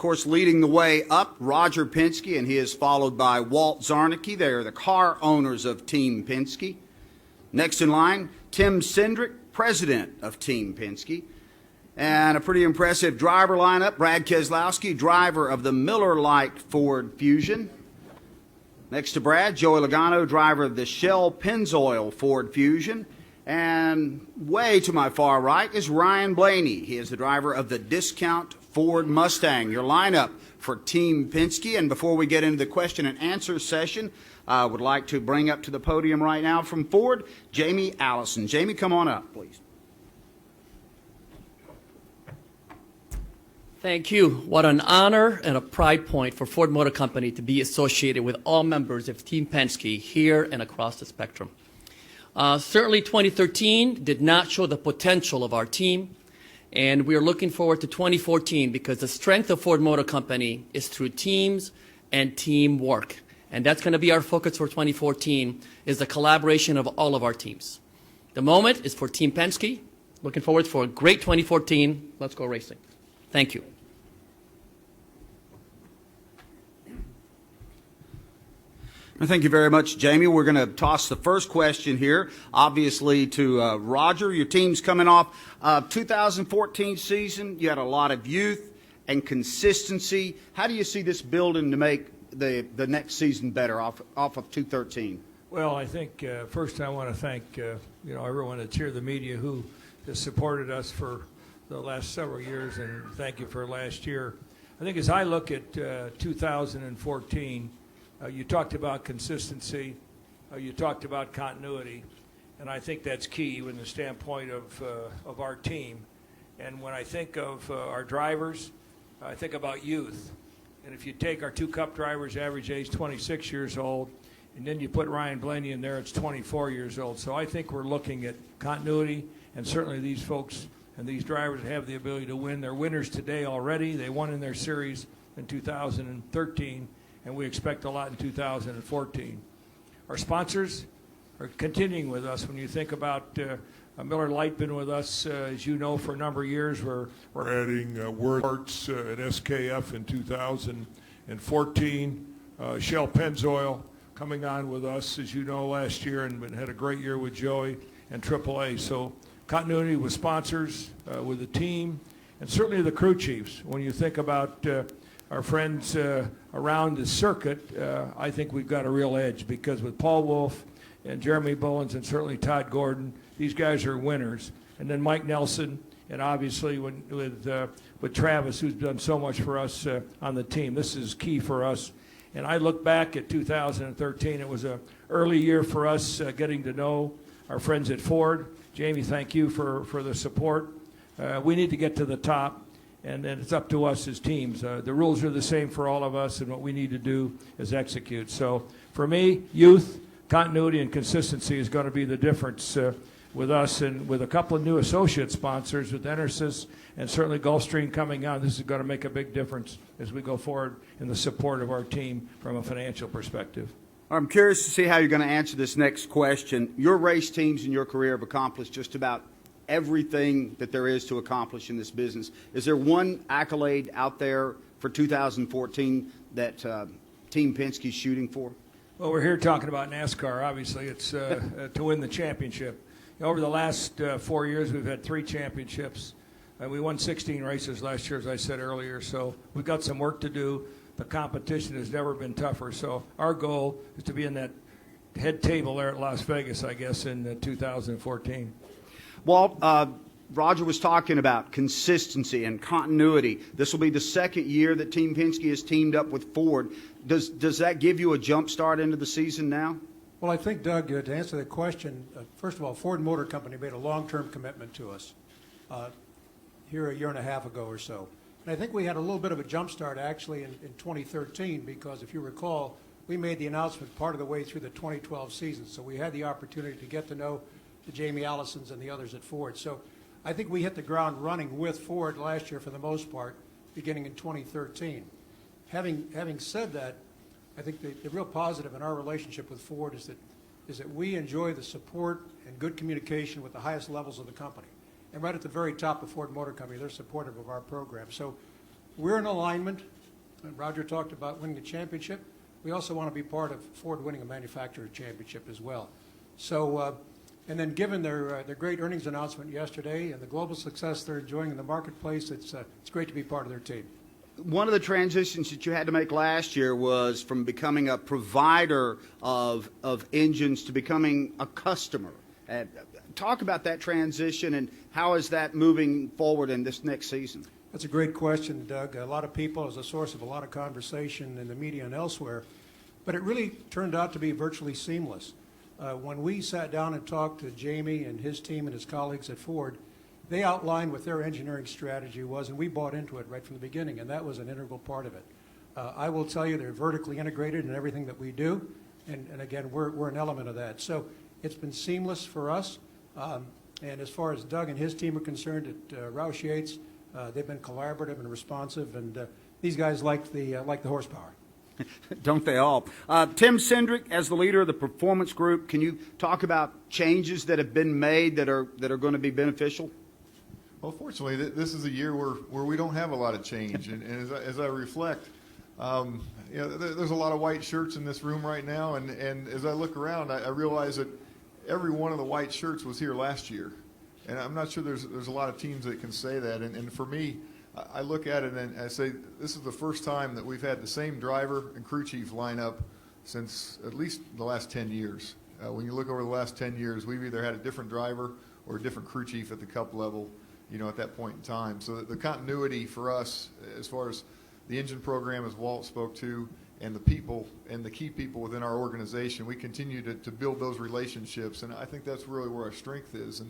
course, leading the way up, Roger Penske, and he is followed by Walt Zarnicki. They are the car owners of Team Penske. Next in line, Tim Cindric, president of Team Penske. And a pretty impressive driver lineup, Brad Keselowski, driver of the Miller Lite Ford Fusion. Next to Brad, Joey Logano, driver of the Shell Pennzoil Ford Fusion. And way to my far right is Ryan Blaney. He is the driver of the Discount Ford Mustang. Your lineup for Team Penske. And before we get into the question and answer session, I would like to bring up to the podium right now from Ford, Jamie Allison. Jamie, come on up, please. Thank you. What an honor and a pride point for Ford Motor Company to be associated with all members of Team Penske here and across the spectrum. Certainly 2013 did not show the potential of our team, and we are looking forward to 2014 because the strength of Ford Motor Company is through teams and teamwork. And that's going to be our focus for 2014, is the collaboration of all of our teams. The moment is for Team Penske. Looking forward for a great 2014. Let's go racing. Thank you. Thank you very much, Jamie. We're going to toss the first question here, obviously, to Roger. Your team's coming off 2014 season. You had a lot of youth and consistency. How do you see this building to make the next season better off of 2013? Well, I think first I want to thank everyone that's here, the media, who has supported us for the last several years, and thank you for last year. I think as I look at 2014, you talked about consistency, you talked about continuity, and I think that's key in the standpoint of our team. And when I think of our drivers, I think about youth. And if you take our two Cup drivers, average age 26 years old, and then you put Ryan Blaney in there, it's 24 years old. So I think we're looking at continuity, and certainly these folks and these drivers have the ability to win. They're winners today already. They won in their series in 2013, and we expect a lot in 2014. Our sponsors are continuing with us. When you think about Miller Lite been with us, as you know, for a number of years. We're adding Words and SKF in 2014. Shell Pennzoil coming on with us, as you know, last year, and had a great year with Joey and AAA. So continuity with sponsors, with the team, and certainly the crew chiefs. When you think about our friends around the circuit, I think we've got a real edge, because with Paul Wolf and Jeremy Bullins and certainly Todd Gordon, these guys are winners. And then Mike Nelson, and obviously with Travis, who's done so much for us on the team. This is key for us. And I look back at 2013. It was an early year for us getting to know our friends at Ford. Jamie, thank you for the support. We need to get to the top. And it's up to us as teams. The rules are the same for all of us, and what we need to do is execute. So for me, youth, continuity, and consistency is going to be the difference with us, and with a couple of new associate sponsors with Enersys and certainly Gulfstream coming on. This is going to make a big difference as we go forward in the support of our team from a financial perspective. I'm curious to see how you're going to answer this next question. Your race teams in your career have accomplished just about everything that there is to accomplish in this business. Is there one accolade out there for 2014 that Team Penske is shooting for? Well, we're here talking about NASCAR. Obviously, it's to win the championship. Over the last 4 years, we've had 3 championships. We won 16 races last year, as I said earlier, so we've got some work to do. The competition has never been tougher, so our goal is to be in that head table there at Las Vegas, I guess, in 2014. Walt, Roger was talking about consistency and continuity. This will be the second year that Team Penske has teamed up with Ford. Does that give you a jump start into the season now? Well, I think, Doug, to answer the question, first of all, Ford Motor Company made a long-term commitment to us here a year and a half ago or so. And I think we had a little bit of a jump start, actually, in 2013, because if you recall, we made the announcement part of the way through the 2012 season. So we had the opportunity to get to know the Jamie Allisons and the others at Ford. So I think we hit the ground running with Ford last year for the most part, beginning in 2013. Having said that, I think the real positive in our relationship with Ford is that we enjoy the support and good communication with the highest levels of the company. And right at the very top of Ford Motor Company, they're supportive of our program. So we're in alignment. And Roger talked about winning the championship. We also want to be part of Ford winning a manufacturer championship as well. So, and then given their great earnings announcement yesterday and the global success they're enjoying in the marketplace, it's great to be part of their team. One of the transitions that you had to make last year was from becoming a provider of engines to becoming a customer. Talk about that transition and how is that moving forward in this next season? That's a great question, Doug. A lot of people as a source of a lot of conversation in the media and elsewhere, but it really turned out to be virtually seamless. When we sat down and talked to Jamie and his team and his colleagues at Ford, they outlined what their engineering strategy was, and we bought into it right from the beginning, and that was an integral part of it. I will tell you they're vertically integrated in everything that we do, and again, we're an element of that. So it's been seamless for us, and as far as Doug and his team are concerned at Roush Yates, they've been collaborative and responsive, and these guys like the horsepower. Don't they all? Tim Cindric, as the leader of the performance group, can you talk about changes that have been made that are going to be beneficial? Well, fortunately, this is a year where we don't have a lot of change, and as I reflect, there's a lot of white shirts in this room right now, and as I look around, I realize that every one of the white shirts was here last year, and I'm not sure there's a lot of teams that can say that, and for me, I look at it and I say this is the first time that we've had the same driver and crew chief lineup since at least the last 10 years. When you look over the last 10 years, we've either had a different driver or a different crew chief at the Cup level, at that point in time. So the continuity for us, as far as the engine program, as Walt spoke to, and the people and the key people within our organization, we continue to build those relationships, and I think that's really where our strength is.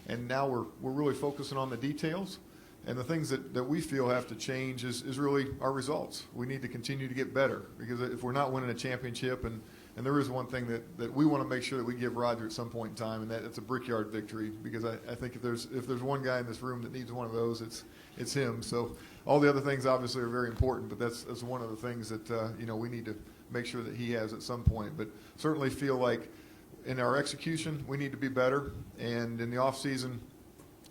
And now we're really focusing on the details. And the things that we feel have to change is really our results. We need to continue to get better, because if we're not winning a championship, and there is one thing that we want to make sure that we give Roger at some point in time, and that's a Brickyard victory, because I think if there's one guy in this room that needs one of those, it's him. So all the other things obviously are very important, but that's one of the things that we need to make sure that he has at some point. But certainly feel like in our execution we need to be better, and in the off season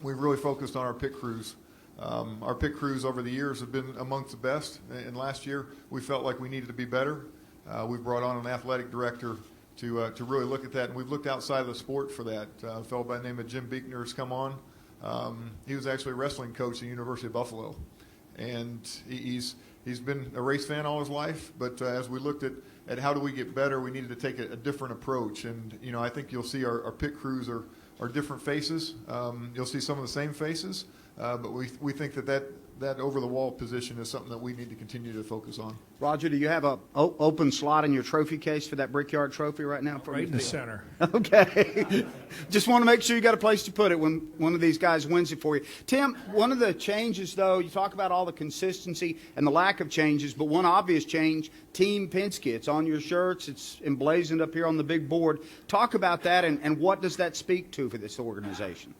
we've really focused on our pit crews. Our pit crews over the years have been amongst the best, and last year we felt like we needed to be better. We've brought on an athletic director to really look at that, and we've looked outside of the sport for that. A fellow by the name of Jim Beekner has come on. He was actually a wrestling coach at the University of Buffalo, and he's been a race fan all his life, but as we looked at how do we get better, we needed to take a different approach, and I think you'll see our pit crews are different faces. You'll see some of the same faces. But we think that over-the-wall position is something that we need to continue to focus on. Roger, do you have an open slot in your trophy case for that Brickyard trophy right now? Right in the center. Okay. Just want to make sure you got a place to put it when one of these guys wins it for you. Tim, one of the changes, though, you talk about all the consistency and the lack of changes, but one obvious change, Team Penske. It's on your shirts. It's emblazoned up here on the big board. Talk about that, and what does that speak to for this organization?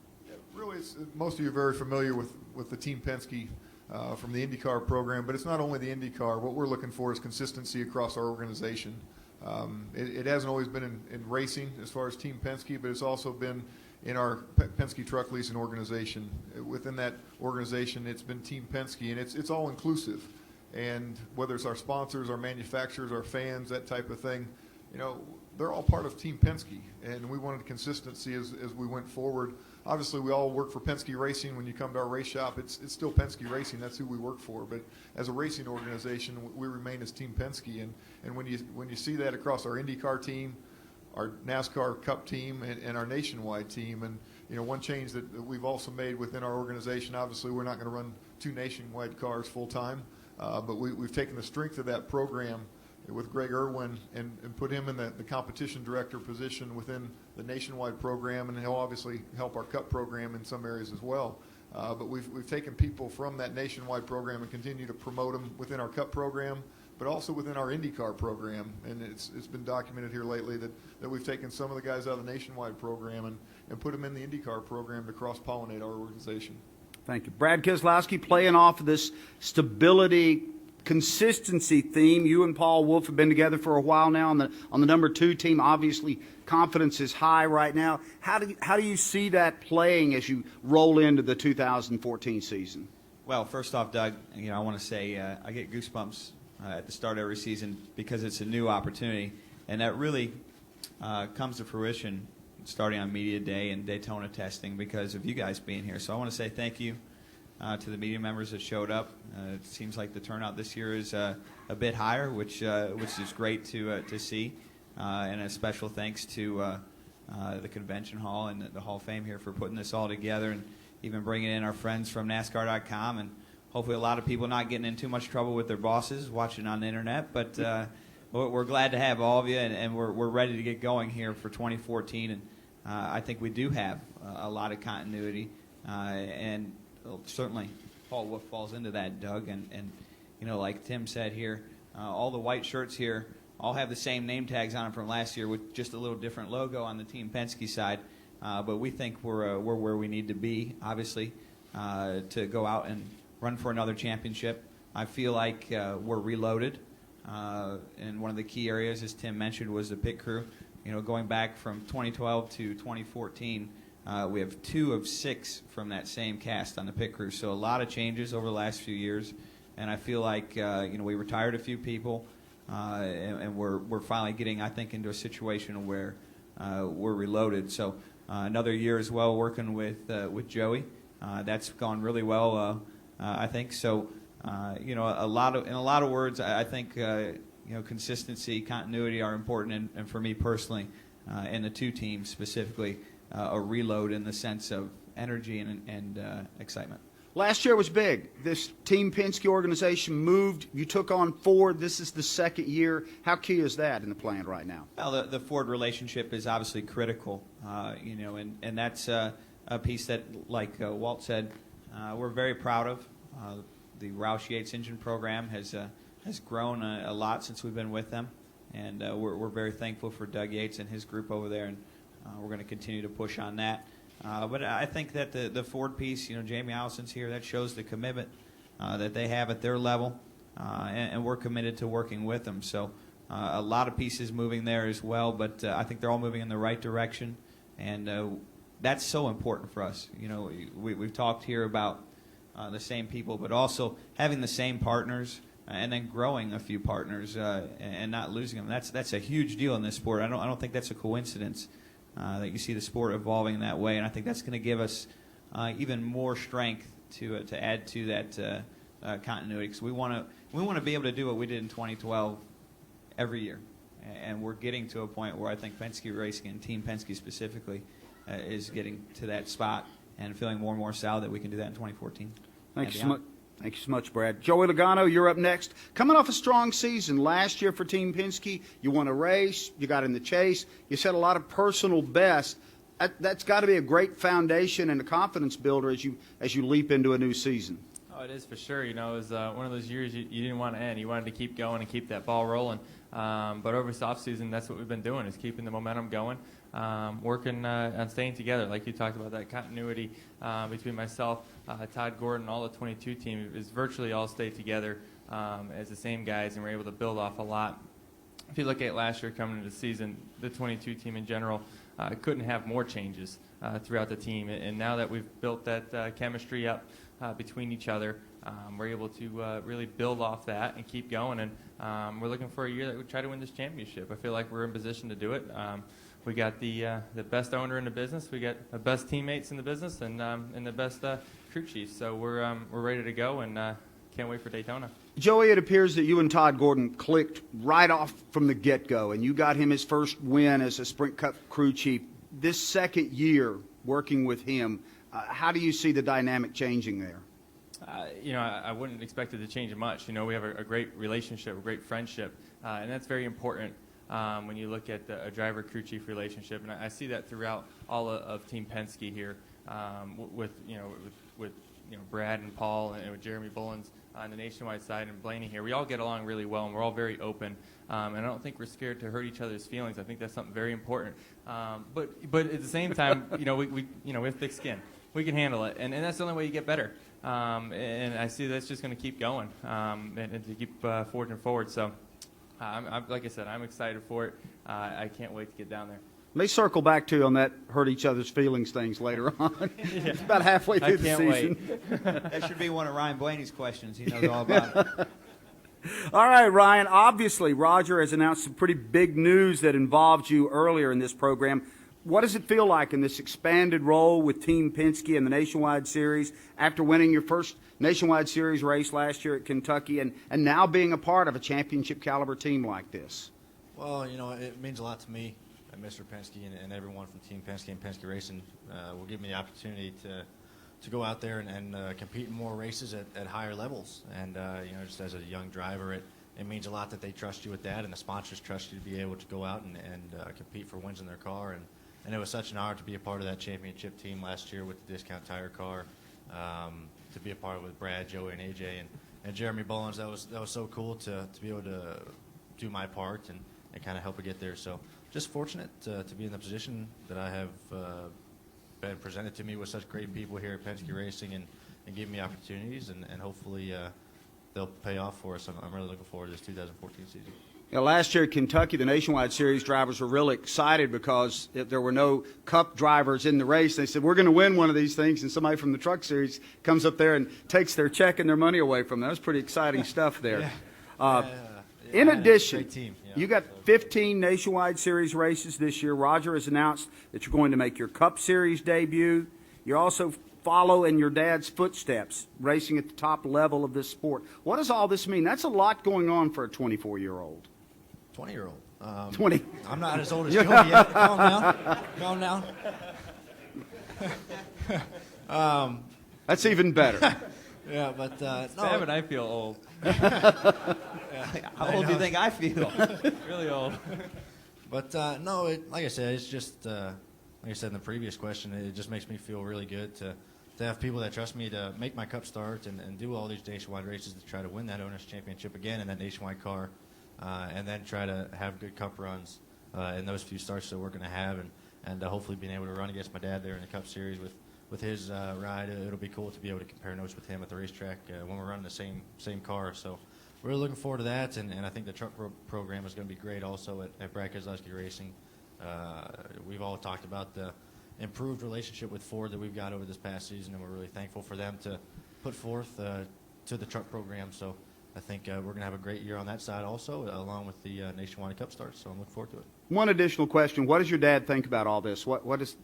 Really, most of you are very familiar with the Team Penske from the IndyCar program, but it's not only the IndyCar. What we're looking for is consistency across our organization. It hasn't always been in racing as far as Team Penske, but it's also been in our Penske truck leasing organization. Within that organization, it's been Team Penske, and it's all inclusive. And whether it's our sponsors, our manufacturers, our fans, that type of thing, they're all part of Team Penske, and we wanted consistency as we went forward. Obviously, we all work for Penske Racing. When you come to our race shop, it's still Penske Racing. That's who we work for. But as a racing organization, we remain as Team Penske. And when you see that across our IndyCar team, our NASCAR Cup team, and our nationwide team, and one change that we've also made within our organization, obviously we're not going to run 2 nationwide cars full time, but we've taken the strength of that program with Greg Irwin and put him in the competition director position within the nationwide program, and he'll obviously help our Cup program in some areas as well. But we've taken people from that nationwide program and continue to promote them within our Cup program, but also within our IndyCar program. And it's been documented here lately that we've taken some of the guys out of the nationwide program and put them in the IndyCar program to cross-pollinate our organization. Thank you. Brad Keselowski, playing off of this stability, consistency theme. You and Paul Wolfe have been together for a while now on the number 2 team. Obviously, confidence is high right now. How do you see that playing as you roll into the 2014 season? Well, first off, Doug, I want to say I get goosebumps at the start of every season because it's a new opportunity, and that really comes to fruition starting on Media Day and Daytona testing because of you guys being here. So I want to say thank you to the media members that showed up. It seems like the turnout this year is a bit higher, which is great to see, and a special thanks to the convention hall and the Hall of Fame here for putting this all together, and even bringing in our friends from NASCAR.com, and hopefully a lot of people not getting in too much trouble with their bosses watching on the internet. But we're glad to have all of you, and we're ready to get going here for 2014. And I think we do have a lot of continuity, and certainly Paul Wolf falls into that, Doug. And like Tim said here, all the white shirts here all have the same name tags on them from last year with just a little different logo on the Team Penske side. But we think we're where we need to be, obviously, to go out and run for another championship. I feel like we're reloaded. And one of the key areas, as Tim mentioned, was the pit crew. Going back from 2012 to 2014, we have 2 of 6 from that same cast on the pit crew. So a lot of changes over the last few years. And I feel like we retired a few people, and we're finally getting, I think, into a situation where we're reloaded. So another year as well working with Joey. That's gone really well, I think. So in a lot of words, I think consistency, continuity are important, and for me personally, and the 2 teams specifically, a reload in the sense of energy and excitement. Last year was big. This Team Penske organization moved. You took on Ford. This is the 2nd year. How key is that in the plan right now? Well, the Ford relationship is obviously critical, and that's a piece that, like Walt said, we're very proud of. The Roush Yates engine program has grown a lot since we've been with them, and we're very thankful for Doug Yates and his group over there, and we're going to continue to push on that. But I think that the Ford piece, Jamie Allison's here, that shows the commitment that they have at their level, and we're committed to working with them. So a lot of pieces moving there as well, but I think they're all moving in the right direction, and that's so important for us. We've talked here about the same people, but also having the same partners, and then growing a few partners and not losing them. That's a huge deal in this sport. I don't think that's a coincidence that you see the sport evolving that way, and I think that's going to give us even more strength to add to that continuity, because we want to be able to do what we did in 2012 every year, and we're getting to a point where I think Penske Racing and Team Penske specifically is getting to that spot and feeling more and more solid that we can do that in 2014. Thank you so much. Thank you so much, Brad. Joey Logano, you're up next. Coming off a strong season last year for Team Penske, you won a race, you got in the chase, you set a lot of personal bests. That's got to be a great foundation and a confidence builder as you leap into a new season. Oh, it is for sure. It was one of those years you didn't want to end. You wanted to keep going and keep that ball rolling. But over this offseason, that's what we've been doing, is keeping the momentum going, working on staying together. Like you talked about, that continuity between myself, Todd Gordon, all the 22 team is virtually all stayed together as the same guys, and we're able to build off a lot. If you look at last year coming into the season, the 22 team in general couldn't have more changes throughout the team. And now that we've built that chemistry up between each other, we're able to really build off that and keep going. And we're looking for a year that we try to win this championship. I feel like we're in position to do it. We got the best owner in the business. We got the best teammates in the business, and the best crew chiefs. So we're ready to go, and can't wait for Daytona. Joey, it appears that you and Todd Gordon clicked right off from the get-go, and you got him his first win as a Sprint Cup crew chief. This 2nd year working with him, how do you see the dynamic changing there? I wouldn't expect it to change much. We have a great relationship, a great friendship, and that's very important when you look at a driver-crew chief relationship. And I see that throughout all of Team Penske here, with Brad and Paul, and with Jeremy Bullins on the nationwide side, and Blaney here. We all get along really well, and we're all very open. And I don't think we're scared to hurt each other's feelings. I think that's something very important. But at the same time, we have thick skin. We can handle it, and that's the only way you get better. And I see that's just going to keep going, and to keep forging forward. So, like I said, I'm excited for it. I can't wait to get down there. May circle back to you on that hurt each other's feelings things later on. It's about halfway I through the can't season. wait. That should be one of Ryan Blaney's questions. He knows all about it. All right, Ryan. Obviously, Roger has announced some pretty big news that involved you earlier in this program. What does it feel like in this expanded role with Team Penske in the Nationwide Series after winning your first Nationwide Series race last year at Kentucky and now being a part of a championship caliber team like this? Well, it means a lot to me. Mr. Penske and everyone from Team Penske and Penske Racing will give me the opportunity to go out there and compete in more races at higher levels. And, just as a young driver, it means a lot that they trust you with that, and the sponsors trust you to be able to go out and compete for wins in their car. And it was such an honor to be a part of that championship team last year with the discount tire car, to be a part of it with Brad, Joey, and AJ, and Jeremy Bullins. That was so cool to be able to do my part and kind of help it get there. So just fortunate to be in the position that I have been presented to me with such great people here at Penske Racing and give me opportunities, and hopefully they'll pay off for us. I'm really looking forward to this 2014 season. Last year at Kentucky, the Nationwide Series drivers were really excited because there were no Cup drivers in the race. They said, we're going to win one of these things, and somebody from the Truck Series comes up there and takes their check and their money away from them. That was pretty exciting stuff there. In addition, great team, you got 15 Nationwide Series races this year. Roger has announced that you're going to make your Cup Series debut. You're also follow in your dad's footsteps, racing at the top level of this sport. What does all this mean? That's a lot going on for a 24-year-old. 20-year-old. 20. I'm not as old as Joey yet. Calm down. Calm down. That's even better. Yeah, but Sam and I feel old. How old do you think I feel? Really old. But like I said, it's just like I said in the previous question, it just makes me feel really good to have people that trust me to make my Cup start and do all these nationwide races to try to win that Owners Championship again in that nationwide car, and then try to have good Cup runs in those few starts that we're going to have, and hopefully being able to run against my dad there in the Cup Series with his ride. It'll be cool to be able to compare notes with him at the racetrack when we're running the same car. So we're really looking forward to that, and I think the truck program is going to be great also at Brad Keselowski Racing. We've all talked about the improved relationship with Ford that we've got over this past season, and we're really thankful for them to put forth to the truck program. So I think we're going to have a great year on that side also, along with the Nationwide Cup starts. So I'm looking forward to it. One additional question: what does your dad think about all this? What does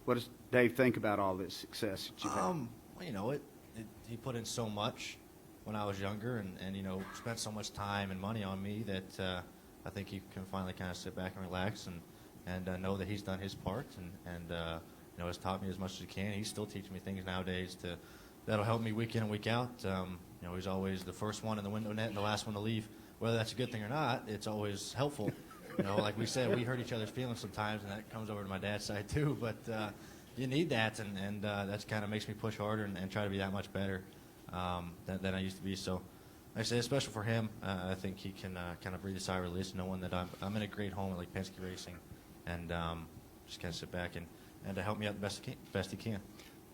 Dave think about all this success that you've had? Well, he put in so much when I was younger, and spent so much time and money on me that I think he can finally kind of sit back and relax and know that he's done his part and has taught me as much as he can. He's still teaching me things nowadays that'll help me week in and week out. He's always the first one in the window net and the last one to leave. Whether that's a good thing or not, it's always helpful. Like we said, we hurt each other's feelings sometimes, and that comes over to my dad's side too. But you need that, and that kind of makes me push harder and try to be that much better than I used to be. So, like I say, it's special for him. I think he can kind of breathe a sigh of relief knowing that I'm in a great home at Penske Racing, and just kind of sit back and to help me out the best he can.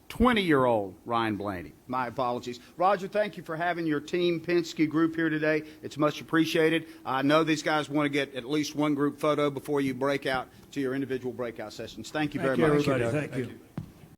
20-year-old Ryan Blaney. My apologies. Roger, thank you for having your Team Penske group here today. It's much appreciated. I know these guys want to get at least one group photo before you break out to your individual breakout sessions. Thank you very much. Everybody. Thank you.